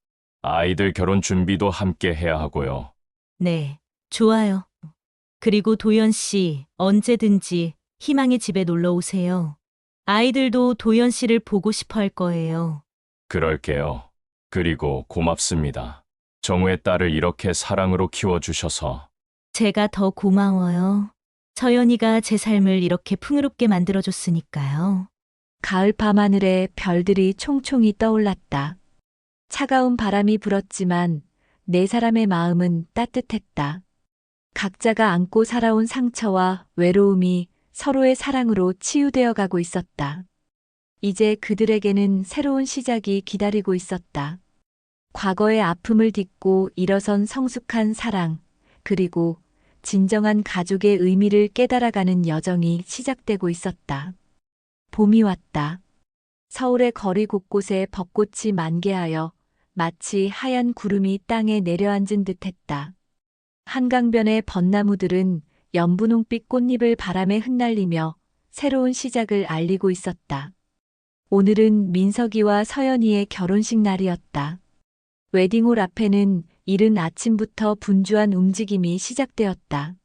아이들 결혼 준비도 함께 해야 하고요. 네, 좋아요. 그리고 도연 씨, 언제든지 희망의 집에 놀러 오세요. 아이들도 도연 씨를 보고 싶어 할 거예요. 그럴게요. 그리고 고맙습니다. 정우의 딸을 이렇게 사랑으로 키워주셔서. 제가 더 고마워요. 서연이가 제 삶을 이렇게 풍요롭게 만들어줬으니까요. 가을 밤하늘에 별들이 총총히 떠올랐다. 차가운 바람이 불었지만 네 사람의 마음은 따뜻했다. 각자가 안고 살아온 상처와 외로움이 서로의 사랑으로 치유되어 가고 있었다. 이제 그들에게는 새로운 시작이 기다리고 있었다. 과거의 아픔을 딛고 일어선 성숙한 사랑, 그리고 진정한 가족의 의미를 깨달아가는 여정이 시작되고 있었다. 봄이 왔다. 서울의 거리 곳곳에 벚꽃이 만개하여 마치 하얀 구름이 땅에 내려앉은 듯했다. 한강변의 벚나무들은 연분홍빛 꽃잎을 바람에 흩날리며 새로운 시작을 알리고 있었다. 오늘은 민석이와 서연이의 결혼식 날이었다. 웨딩홀 앞에는 이른 아침부터 분주한 움직임이 시작되었다.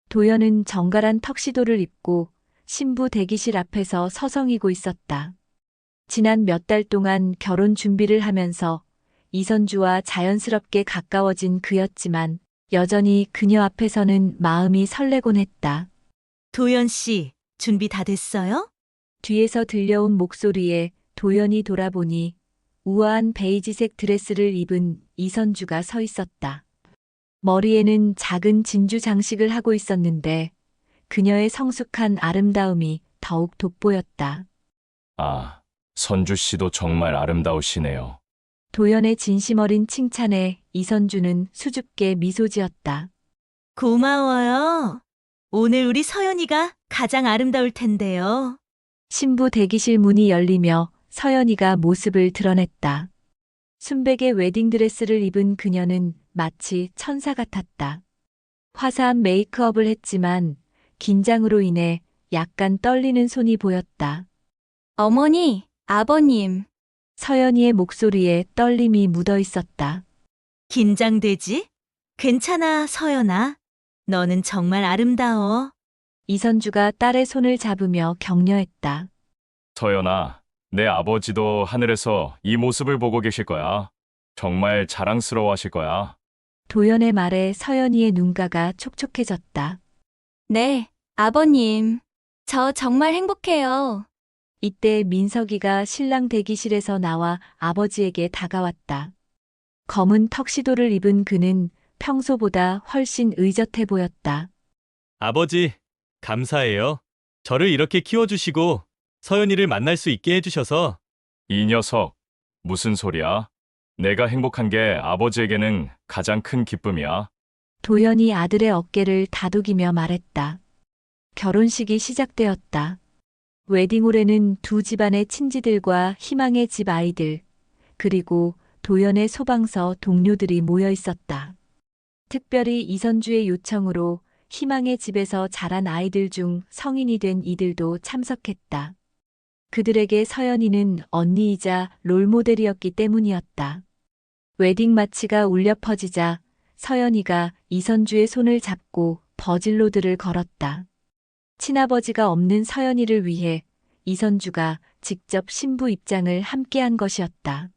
도연은 정갈한 턱시도를 입고 신부 대기실 앞에서 서성이고 있었다. 지난 몇 달 동안 결혼 준비를 하면서 이선주와 자연스럽게 가까워진 그였지만 여전히 그녀 앞에서는 마음이 설레곤 했다. 도연 씨, 준비 다 됐어요? 뒤에서 들려온 목소리에 도연이 돌아보니 우아한 베이지색 드레스를 입은 이선주가 서 있었다. 머리에는 작은 진주 장식을 하고 있었는데 그녀의 성숙한 아름다움이 더욱 돋보였다. 아, 선주 씨도 정말 아름다우시네요. 도연의 진심 어린 칭찬에 이선주는 수줍게 미소 지었다. 고마워요. 오늘 우리 서연이가 가장 아름다울 텐데요. 신부 대기실 문이 열리며 서연이가 모습을 드러냈다. 순백의 웨딩드레스를 입은 그녀는 마치 천사 같았다. 화사한 메이크업을 했지만 긴장으로 인해 약간 떨리는 손이 보였다. 어머니, 아버님. 서연이의 목소리에 떨림이 묻어 있었다. 긴장되지? 괜찮아, 서연아. 너는 정말 아름다워. 이선주가 딸의 손을 잡으며 격려했다. 서연아, 내 아버지도 하늘에서 이 모습을 보고 계실 거야. 정말 자랑스러워 하실 거야. 도연의 말에 서연이의 눈가가 촉촉해졌다. 네, 아버님. 저 정말 행복해요. 이때 민석이가 신랑 대기실에서 나와 아버지에게 다가왔다. 검은 턱시도를 입은 그는 평소보다 훨씬 의젓해 보였다. 아버지, 감사해요. 저를 이렇게 키워주시고 서연이를 만날 수 있게 해주셔서. 이 녀석, 무슨 소리야? 내가 행복한 게 아버지에게는 가장 큰 기쁨이야. 도연이 아들의 어깨를 다독이며 말했다. 결혼식이 시작되었다. 웨딩홀에는 두 집안의 친지들과 희망의 집 아이들, 그리고 도연의 소방서 동료들이 모여 있었다. 특별히 이선주의 요청으로 희망의 집에서 자란 아이들 중 성인이 된 이들도 참석했다. 그들에게 서연이는 언니이자 롤모델이었기 때문이었다. 웨딩 마치가 울려 퍼지자 서연이가 이선주의 손을 잡고 버질로드를 걸었다. 친아버지가 없는 서연이를 위해 이선주가 직접 신부 입장을 함께한 것이었다.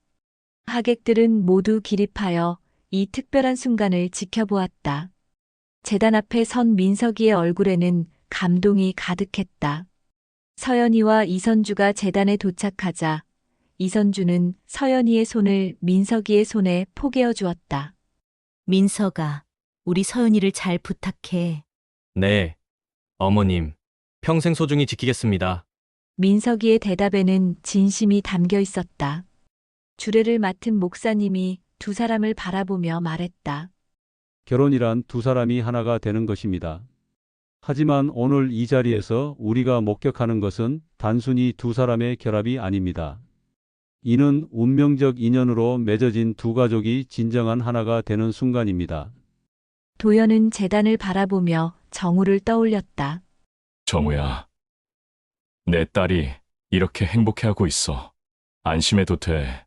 하객들은 모두 기립하여 이 특별한 순간을 지켜보았다. 제단 앞에 선 민석이의 얼굴에는 감동이 가득했다. 서연이와 이선주가 제단에 도착하자 이선주는 서연이의 손을 민석이의 손에 포개어 주었다. 민석아, 우리 서연이를 잘 부탁해. 네, 어머님. 평생 소중히 지키겠습니다. 민석이의 대답에는 진심이 담겨 있었다. 주례를 맡은 목사님이 두 사람을 바라보며 말했다. 결혼이란 두 사람이 하나가 되는 것입니다. 하지만 오늘 이 자리에서 우리가 목격하는 것은 단순히 두 사람의 결합이 아닙니다. 이는 운명적 인연으로 맺어진 두 가족이 진정한 하나가 되는 순간입니다. 도연은 제단을 바라보며 정우를 떠올렸다. 정우야, 내 딸이 이렇게 행복해하고 있어. 안심해도 돼.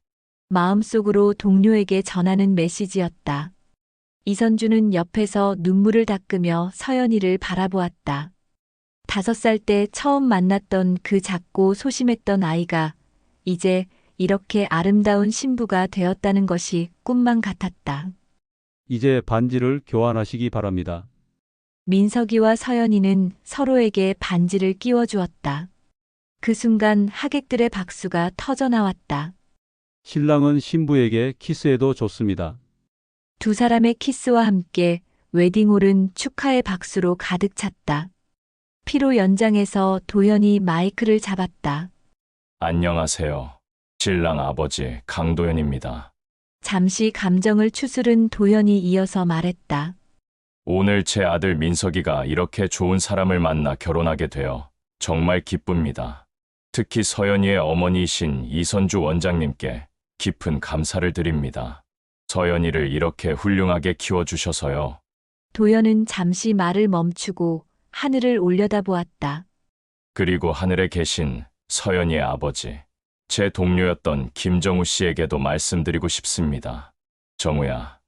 마음속으로 동료에게 전하는 메시지였다. 이선주는 옆에서 눈물을 닦으며 서연이를 바라보았다. 5살 때 처음 만났던 그 작고 소심했던 아이가 이제 이렇게 아름다운 신부가 되었다는 것이 꿈만 같았다. 이제 반지를 교환하시기 바랍니다. 민석이와 서연이는 서로에게 반지를 끼워 주었다. 그 순간 하객들의 박수가 터져 나왔다. 신랑은 신부에게 키스해도 좋습니다. 두 사람의 키스와 함께 웨딩홀은 축하의 박수로 가득 찼다. 피로 연장에서 도연이 마이크를 잡았다. 안녕하세요. 신랑 아버지 강도연입니다. 잠시 감정을 추스른 도연이 이어서 말했다. 오늘 제 아들 민석이가 이렇게 좋은 사람을 만나 결혼하게 되어 정말 기쁩니다. 특히 서연이의 어머니이신 이선주 원장님께 깊은 감사를 드립니다. 서연이를 이렇게 훌륭하게 키워주셔서요. 도연은 잠시 말을 멈추고 하늘을 올려다보았다. 그리고 하늘에 계신 서연이의 아버지, 제 동료였던 김정우 씨에게도 말씀드리고 싶습니다. 정우야,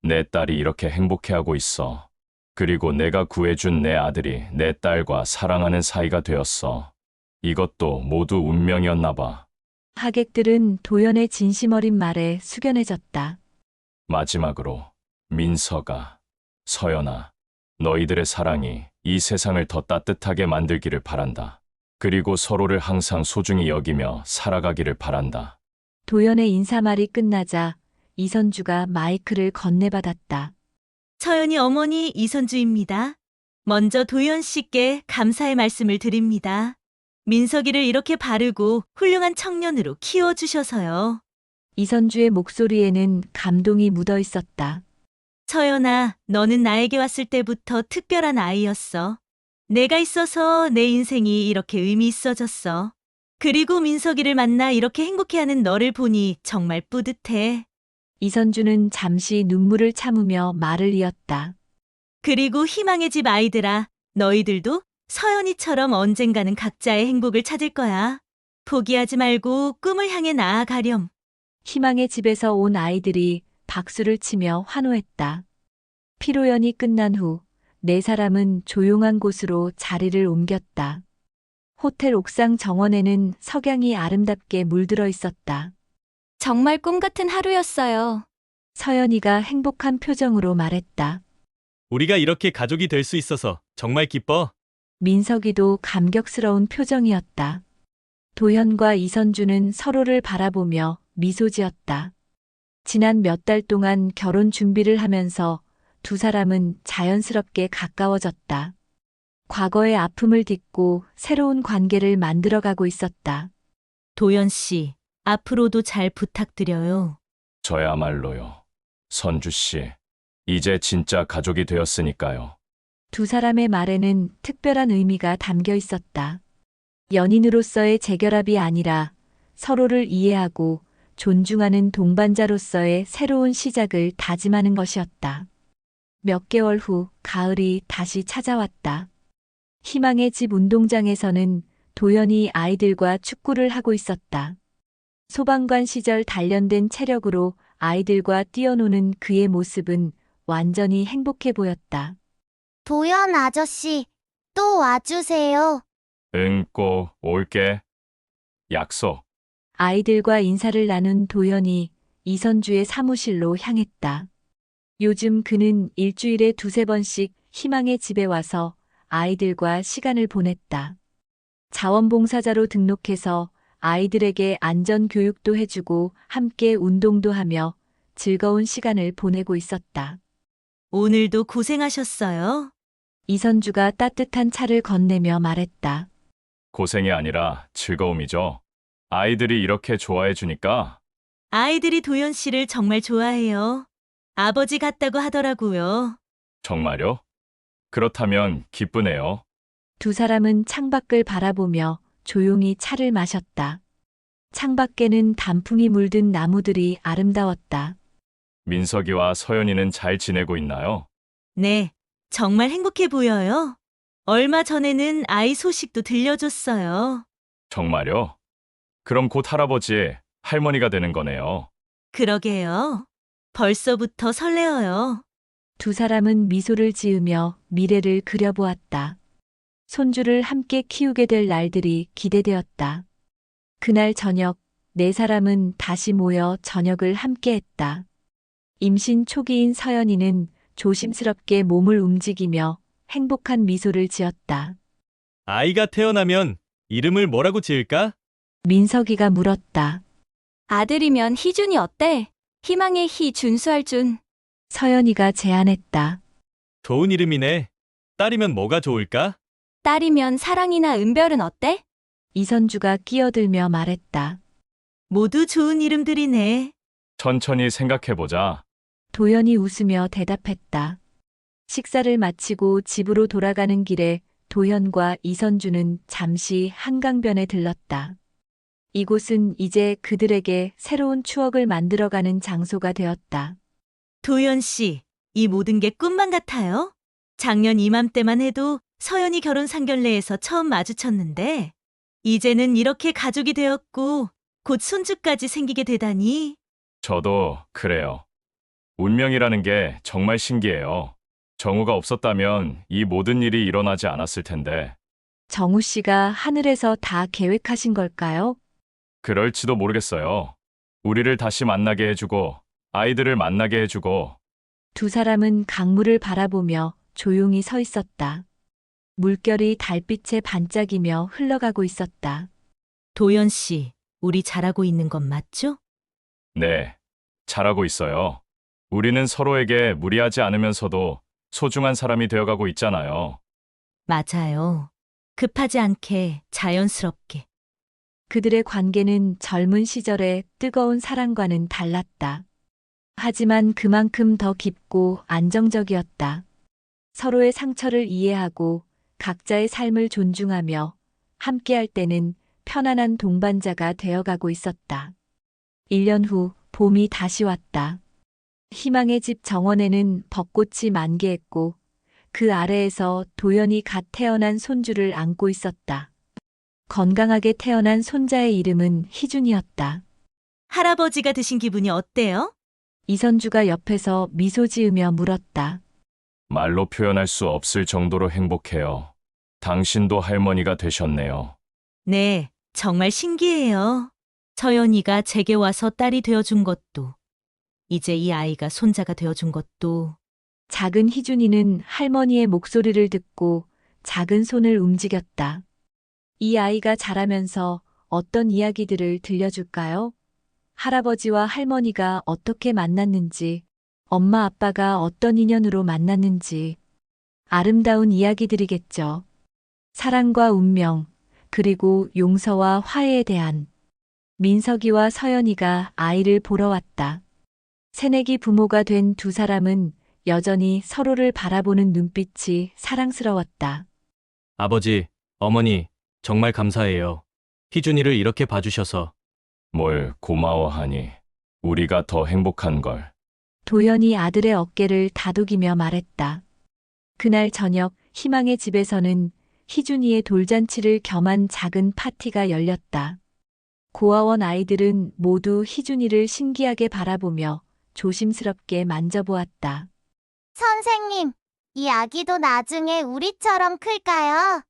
내 딸이 이렇게 행복해하고 있어. 그리고 내가 구해준 내 아들이 내 딸과 사랑하는 사이가 되었어. 이것도 모두 운명이었나 봐. 하객들은 도연의 진심 어린 말에 숙연해졌다. 마지막으로 민서가, 서연아, 너희들의 사랑이 이 세상을 더 따뜻하게 만들기를 바란다. 그리고 서로를 항상 소중히 여기며 살아가기를 바란다. 도연의 인사말이 끝나자 이선주가 마이크를 건네받았다. 서연이 어머니 이선주입니다. 먼저 도연 씨께 감사의 말씀을 드립니다. 민석이를 이렇게 바르고 훌륭한 청년으로 키워주셔서요. 이선주의 목소리에는 감동이 묻어 있었다. 서연아, 너는 나에게 왔을 때부터 특별한 아이였어. 내가 있어서 내 인생이 이렇게 의미 있어졌어. 그리고 민석이를 만나 이렇게 행복해하는 너를 보니 정말 뿌듯해. 이선주는 잠시 눈물을 참으며 말을 이었다. 그리고 희망의 집 아이들아, 너희들도 서연이처럼 언젠가는 각자의 행복을 찾을 거야. 포기하지 말고 꿈을 향해 나아가렴. 희망의 집에서 온 아이들이 박수를 치며 환호했다. 피로연이 끝난 후 네 사람은 조용한 곳으로 자리를 옮겼다. 호텔 옥상 정원에는 석양이 아름답게 물들어 있었다. 정말 꿈 같은 하루였어요. 서연이가 행복한 표정으로 말했다. 우리가 이렇게 가족이 될 수 있어서 정말 기뻐. 민석이도 감격스러운 표정이었다. 도현과 이선주는 서로를 바라보며 미소 지었다. 지난 몇 달 동안 결혼 준비를 하면서 두 사람은 자연스럽게 가까워졌다. 과거의 아픔을 딛고 새로운 관계를 만들어가고 있었다. 도연 씨, 앞으로도 잘 부탁드려요. 저야말로요. 선주 씨, 이제 진짜 가족이 되었으니까요. 두 사람의 말에는 특별한 의미가 담겨 있었다. 연인으로서의 재결합이 아니라 서로를 이해하고 존중하는 동반자로서의 새로운 시작을 다짐하는 것이었다. 몇 개월 후 가을이 다시 찾아왔다. 희망의 집 운동장에서는 도연이 아이들과 축구를 하고 있었다. 소방관 시절 단련된 체력으로 아이들과 뛰어노는 그의 모습은 완전히 행복해 보였다. 도연 아저씨, 또 와주세요. 응, 꼭 올게. 약속. 아이들과 인사를 나눈 도연이 이선주의 사무실로 향했다. 요즘 그는 일주일에 두세 번씩 희망의 집에 와서 아이들과 시간을 보냈다. 자원봉사자로 등록해서 아이들에게 안전 교육도 해주고 함께 운동도 하며 즐거운 시간을 보내고 있었다. 오늘도 고생하셨어요. 이선주가 따뜻한 차를 건네며 말했다. 고생이 아니라 즐거움이죠. 아이들이 이렇게 좋아해 주니까. 아이들이 도연 씨를 정말 좋아해요. 아버지 같다고 하더라고요. 정말요? 그렇다면 기쁘네요. 두 사람은 창밖을 바라보며 조용히 차를 마셨다. 창밖에는 단풍이 물든 나무들이 아름다웠다. 민석이와 서연이는 잘 지내고 있나요? 네, 정말 행복해 보여요. 얼마 전에는 아이 소식도 들려줬어요. 정말요? 그럼 곧 할아버지, 할머니가 되는 거네요. 그러게요. 벌써부터 설레어요. 두 사람은 미소를 지으며 미래를 그려보았다. 손주를 함께 키우게 될 날들이 기대되었다. 그날 저녁, 네 사람은 다시 모여 저녁을 함께 했다. 임신 초기인 서연이는 조심스럽게 몸을 움직이며 행복한 미소를 지었다. 아이가 태어나면 이름을 뭐라고 지을까? 민석이가 물었다. 아들이면 희준이 어때? 희망의 희, 준수할 준. 서연이가 제안했다. 좋은 이름이네. 딸이면 뭐가 좋을까? 딸이면 사랑이나 은별은 어때? 이선주가 끼어들며 말했다. 모두 좋은 이름들이네. 천천히 생각해보자. 도연이 웃으며 대답했다. 식사를 마치고 집으로 돌아가는 길에 도연과 이선주는 잠시 한강변에 들렀다. 이곳은 이제 그들에게 새로운 추억을 만들어가는 장소가 되었다. 도연 씨, 이 모든 게 꿈만 같아요. 작년 이맘때만 해도 서연이 결혼 상견례에서 처음 마주쳤는데, 이제는 이렇게 가족이 되었고, 곧 손주까지 생기게 되다니. 저도 그래요. 운명이라는 게 정말 신기해요. 정우가 없었다면 이 모든 일이 일어나지 않았을 텐데. 정우 씨가 하늘에서 다 계획하신 걸까요? 그럴지도 모르겠어요. 우리를 다시 만나게 해주고, 아이들을 만나게 해주고. 두 사람은 강물을 바라보며 조용히 서 있었다. 물결이 달빛에 반짝이며 흘러가고 있었다. 도연 씨, 우리 잘하고 있는 건 맞죠? 네, 잘하고 있어요. 우리는 서로에게 무리하지 않으면서도 소중한 사람이 되어가고 있잖아요. 맞아요. 급하지 않게 자연스럽게. 그들의 관계는 젊은 시절의 뜨거운 사랑과는 달랐다. 하지만 그만큼 더 깊고 안정적이었다. 서로의 상처를 이해하고 각자의 삶을 존중하며 함께할 때는 편안한 동반자가 되어가고 있었다. 1년 후 봄이 다시 왔다. 희망의 집 정원에는 벚꽃이 만개했고 그 아래에서 도연이 갓 태어난 손주를 안고 있었다. 건강하게 태어난 손자의 이름은 희준이었다. 할아버지가 되신 기분이 어때요? 이선주가 옆에서 미소 지으며 물었다. 말로 표현할 수 없을 정도로 행복해요. 당신도 할머니가 되셨네요. 네, 정말 신기해요. 서연이가 제게 와서 딸이 되어준 것도, 이제 이 아이가 손자가 되어준 것도, 작은 희준이는 할머니의 목소리를 듣고 작은 손을 움직였다. 이 아이가 자라면서 어떤 이야기들을 들려줄까요? 할아버지와 할머니가 어떻게 만났는지, 엄마 아빠가 어떤 인연으로 만났는지, 아름다운 이야기들이겠죠. 사랑과 운명, 그리고 용서와 화해에 대한. 민석이와 서연이가 아이를 보러 왔다. 새내기 부모가 된 두 사람은 여전히 서로를 바라보는 눈빛이 사랑스러웠다. 아버지, 어머니, 정말 감사해요. 희준이를 이렇게 봐주셔서. 뭘 고마워하니. 우리가 더 행복한 걸. 도연이 아들의 어깨를 다독이며 말했다. 그날 저녁 희망의 집에서는 희준이의 돌잔치를 겸한 작은 파티가 열렸다. 고아원 아이들은 모두 희준이를 신기하게 바라보며 조심스럽게 만져보았다. 선생님, 이 아기도 나중에 우리처럼 클까요?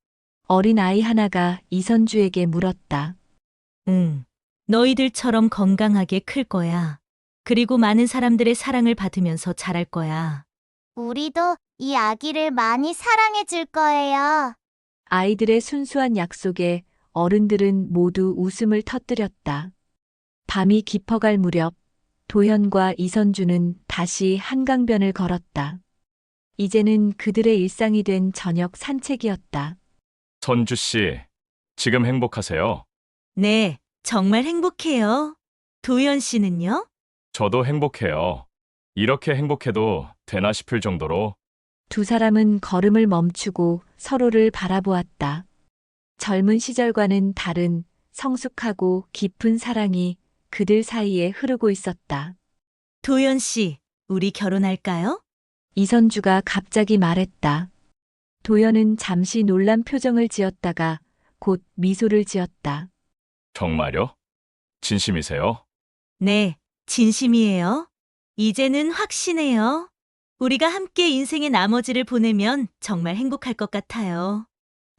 어린 아이 하나가 이선주에게 물었다. 응, 너희들처럼 건강하게 클 거야. 그리고 많은 사람들의 사랑을 받으면서 자랄 거야. 우리도 이 아기를 많이 사랑해 줄 거예요. 아이들의 순수한 약속에 어른들은 모두 웃음을 터뜨렸다. 밤이 깊어갈 무렵 도현과 이선주는 다시 한강변을 걸었다. 이제는 그들의 일상이 된 저녁 산책이었다. 선주 씨, 지금 행복하세요? 네, 정말 행복해요. 도연 씨는요? 저도 행복해요. 이렇게 행복해도 되나 싶을 정도로. 두 사람은 걸음을 멈추고 서로를 바라보았다. 젊은 시절과는 다른 성숙하고 깊은 사랑이 그들 사이에 흐르고 있었다. 도연 씨, 우리 결혼할까요? 이선주가 갑자기 말했다. 도연은 잠시 놀란 표정을 지었다가 곧 미소를 지었다. 정말요? 진심이세요? 네, 진심이에요. 이제는 확신해요. 우리가 함께 인생의 나머지를 보내면 정말 행복할 것 같아요.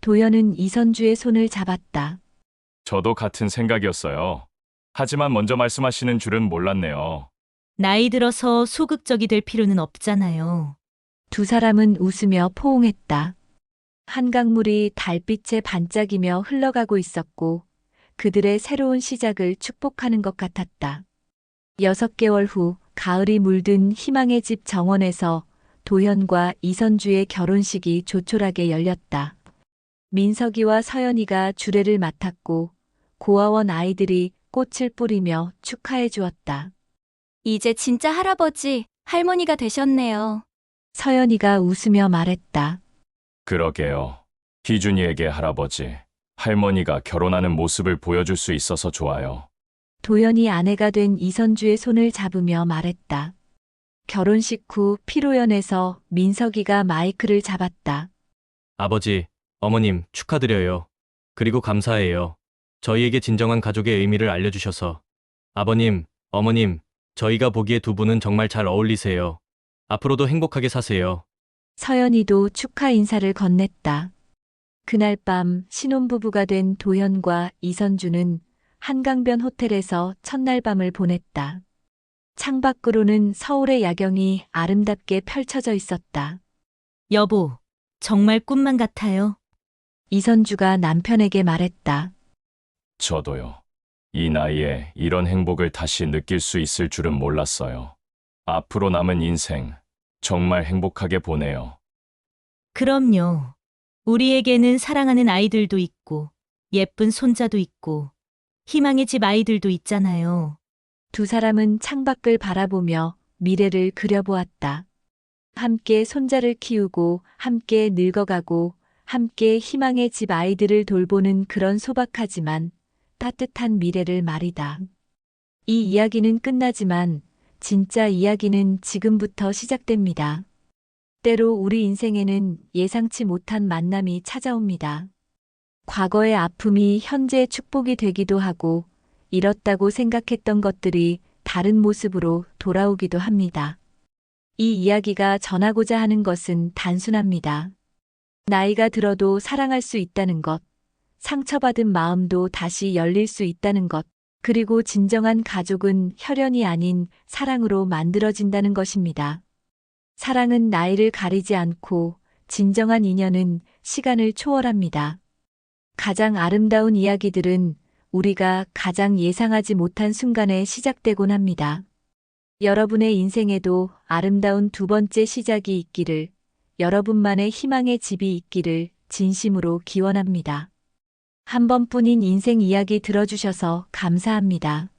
도연은 이선주의 손을 잡았다. 저도 같은 생각이었어요. 하지만 먼저 말씀하시는 줄은 몰랐네요. 나이 들어서 소극적이 될 필요는 없잖아요. 두 사람은 웃으며 포옹했다. 한강물이 달빛에 반짝이며 흘러가고 있었고 그들의 새로운 시작을 축복하는 것 같았다. 6개월 후 가을이 물든 희망의 집 정원에서 도현과 이선주의 결혼식이 조촐하게 열렸다. 민석이와 서연이가 주례를 맡았고 고아원 아이들이 꽃을 뿌리며 축하해 주었다. 이제 진짜 할아버지, 할머니가 되셨네요. 서연이가 웃으며 말했다. 그러게요. 희준이에게 할아버지, 할머니가 결혼하는 모습을 보여줄 수 있어서 좋아요. 도연이 아내가 된 이선주의 손을 잡으며 말했다. 결혼식 후 피로연에서 민석이가 마이크를 잡았다. 아버지, 어머님, 축하드려요. 그리고 감사해요. 저희에게 진정한 가족의 의미를 알려주셔서. 아버님, 어머님, 저희가 보기에 두 분은 정말 잘 어울리세요. 앞으로도 행복하게 사세요. 서연이도 축하 인사를 건넸다. 그날 밤 신혼부부가 된 도현과 이선주는 한강변 호텔에서 첫날 밤을 보냈다. 창밖으로는 서울의 야경이 아름답게 펼쳐져 있었다. 여보, 정말 꿈만 같아요. 이선주가 남편에게 말했다. 저도요. 이 나이에 이런 행복을 다시 느낄 수 있을 줄은 몰랐어요. 앞으로 남은 인생, 정말 행복하게 보내요. 그럼요. 우리에게는 사랑하는 아이들도 있고, 예쁜 손자도 있고, 희망의 집 아이들도 있잖아요. 두 사람은 창밖을 바라보며 미래를 그려보았다. 함께 손자를 키우고 함께 늙어가고 함께 희망의 집 아이들을 돌보는 그런 소박하지만 따뜻한 미래를 말이다. 이 이야기는 끝나지만 진짜 이야기는 지금부터 시작됩니다. 때로 우리 인생에는 예상치 못한 만남이 찾아옵니다. 과거의 아픔이 현재의 축복이 되기도 하고 잃었다고 생각했던 것들이 다른 모습으로 돌아오기도 합니다. 이 이야기가 전하고자 하는 것은 단순합니다. 나이가 들어도 사랑할 수 있다는 것, 상처받은 마음도 다시 열릴 수 있다는 것, 그리고 진정한 가족은 혈연이 아닌 사랑으로 만들어진다는 것입니다. 사랑은 나이를 가리지 않고 진정한 인연은 시간을 초월합니다. 가장 아름다운 이야기들은 우리가 가장 예상하지 못한 순간에 시작되곤 합니다. 여러분의 인생에도 아름다운 두 번째 시작이 있기를, 여러분만의 희망의 집이 있기를 진심으로 기원합니다. 한 번뿐인 인생 이야기 들어주셔서 감사합니다.